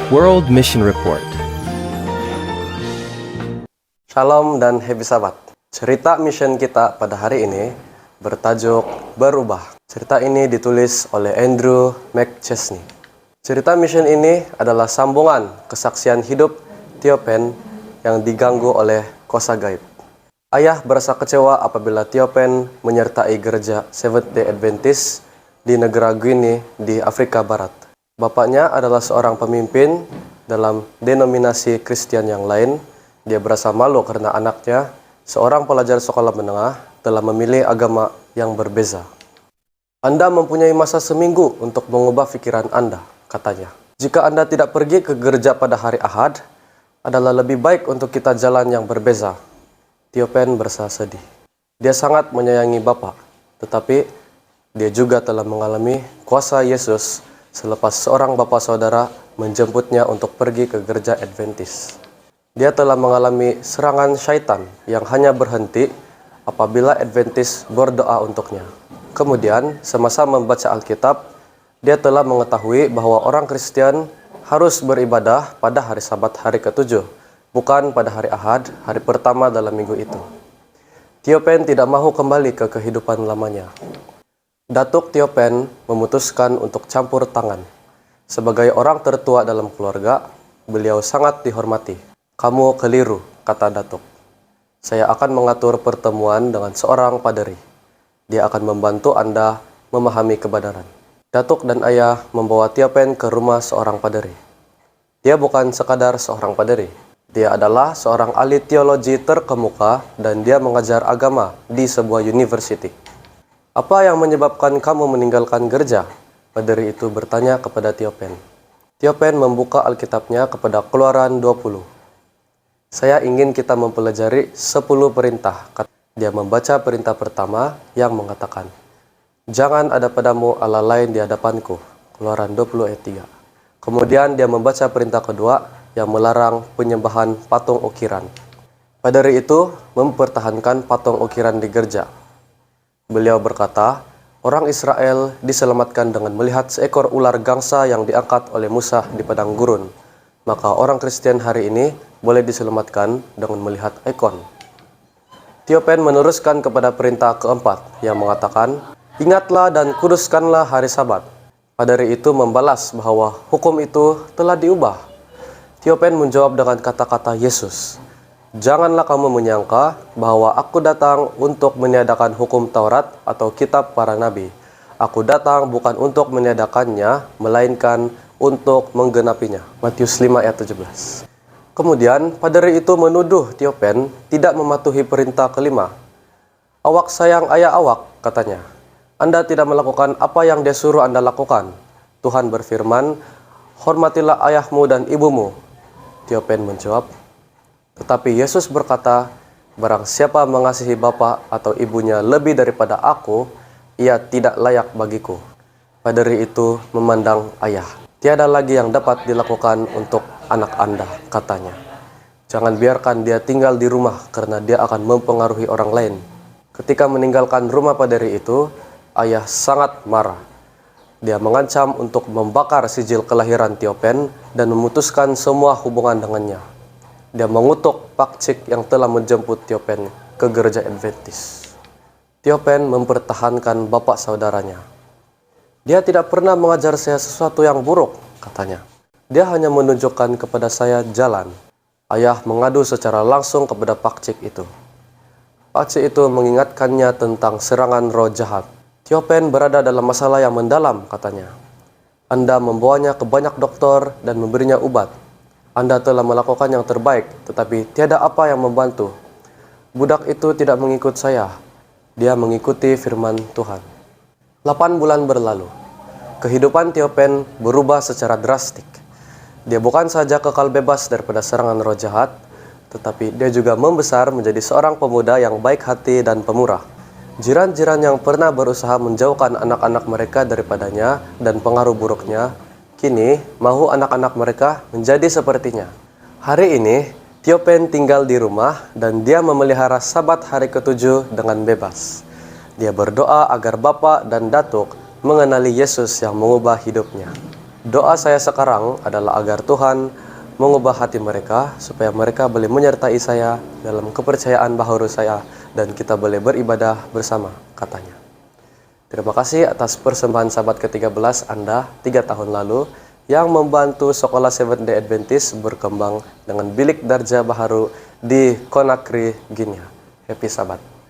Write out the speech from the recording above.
World Mission Report. Shalom dan happy sahabat. Cerita mission kita pada hari ini bertajuk Berubah. Cerita ini ditulis oleh Andrew McChesney. Cerita mission ini adalah sambungan kesaksian hidup Theo-Pen yang diganggu oleh kuasa gaib. Ayah berasa kecewa apabila Theo-Pen menyertai gereja Seventh-day Adventist di negara Guinea di Afrika Barat. Bapaknya adalah seorang pemimpin dalam denominasi Kristen yang lain. Dia berasa malu karena anaknya, seorang pelajar sekolah menengah, telah memilih agama yang berbeza. Anda mempunyai masa seminggu untuk mengubah pikiran Anda, katanya. Jika Anda tidak pergi ke gereja pada hari Ahad, adalah lebih baik untuk kita jalan yang berbeza. Theo-Pen berasa sedih. Dia sangat menyayangi Bapak, tetapi dia juga telah mengalami kuasa Yesus selepas seorang bapak saudara menjemputnya untuk pergi ke gereja Adventist. Dia telah mengalami serangan syaitan yang hanya berhenti apabila Adventist berdoa untuknya. Kemudian, semasa membaca Alkitab, dia telah mengetahui bahwa orang Kristen harus beribadah pada hari Sabat hari ke-7, bukan pada hari Ahad, hari pertama dalam minggu itu. Theo-Pen tidak mahu kembali ke kehidupan lamanya. Datuk Theo-Pen memutuskan untuk campur tangan. Sebagai orang tertua dalam keluarga, beliau sangat dihormati. Kamu keliru, kata Datuk. Saya akan mengatur pertemuan dengan seorang paderi. Dia akan membantu Anda memahami kebenaran. Datuk dan ayah membawa Theo-Pen ke rumah seorang paderi. Dia bukan sekadar seorang paderi. Dia adalah seorang ahli teologi terkemuka dan dia mengajar agama di sebuah university. Apa yang menyebabkan kamu meninggalkan gereja? Paderi itu bertanya kepada Theo-Pen. Theo-Pen membuka Alkitabnya kepada Keluaran 20. Saya ingin kita mempelajari 10 perintah. Dia membaca perintah pertama yang mengatakan, jangan ada padamu Allah lain di hadapanku. Keluaran 20 ayat 3. Kemudian dia membaca perintah kedua yang melarang penyembahan patung ukiran. Paderi itu mempertahankan patung ukiran di gereja. Beliau berkata, orang Israel diselamatkan dengan melihat seekor ular gangsa yang diangkat oleh Musa di padang gurun. Maka orang Kristen hari ini boleh diselamatkan dengan melihat ikon. Theo-Pen meneruskan kepada perintah keempat yang mengatakan, ingatlah dan kuduskanlah hari Sabat. Paderi itu membalas bahwa hukum itu telah diubah. Theo-Pen menjawab dengan kata-kata Yesus. Janganlah kamu menyangka bahwa aku datang untuk meniadakan hukum Taurat atau kitab para nabi. Aku datang bukan untuk meniadakannya, melainkan untuk menggenapinya. Matius 5 ayat 17. Kemudian, paderi itu menuduh Theo-Pen tidak mematuhi perintah kelima. Awak sayang ayah awak, katanya. Anda tidak melakukan apa yang dia suruh Anda lakukan. Tuhan berfirman, hormatilah ayahmu dan ibumu. Theo-Pen menjawab, tetapi Yesus berkata, barang siapa mengasihi bapa atau ibunya lebih daripada aku, ia tidak layak bagiku. Paderi itu memandang ayah. Tiada lagi yang dapat dilakukan untuk anak Anda, katanya. Jangan biarkan dia tinggal di rumah karena dia akan mempengaruhi orang lain. Ketika meninggalkan rumah paderi itu, ayah sangat marah. Dia mengancam untuk membakar sijil kelahiran Theo-Pen dan memutuskan semua hubungan dengannya. Dia mengutuk Pak Cik yang telah menjemput Theo-Pen ke gereja Adventist. Theo-Pen mempertahankan bapak saudaranya. Dia tidak pernah mengajar saya sesuatu yang buruk, katanya. Dia hanya menunjukkan kepada saya jalan. Ayah mengadu secara langsung kepada Pak Cik itu. Pak Cik itu mengingatkannya tentang serangan roh jahat. Theo-Pen berada dalam masalah yang mendalam, katanya. Anda membawanya ke banyak dokter dan memberinya obat. Anda telah melakukan yang terbaik, tetapi tiada apa yang membantu. Budak itu tidak mengikut saya. Dia mengikuti firman Tuhan. 8 bulan berlalu. Kehidupan Theo-Pen berubah secara drastik. Dia bukan saja kekal bebas daripada serangan roh jahat, tetapi dia juga membesar menjadi seorang pemuda yang baik hati dan pemurah. Jiran-jiran yang pernah berusaha menjauhkan anak-anak mereka daripadanya dan pengaruh buruknya, kini mahu anak-anak mereka menjadi sepertinya. Hari ini, Tiopen tinggal di rumah dan dia memelihara Sabat hari ke-7 dengan bebas. Dia berdoa agar Bapak dan Datuk mengenali Yesus yang mengubah hidupnya. Doa saya sekarang adalah agar Tuhan mengubah hati mereka supaya mereka boleh menyertai saya dalam kepercayaan baharu saya dan kita boleh beribadah bersama, katanya. Terima kasih atas persembahan Sabat ke-13 Anda 3 tahun lalu yang membantu sekolah Seventh Day Adventist berkembang dengan bilik darjah baharu di Conakry, Guinea. Happy Sabat.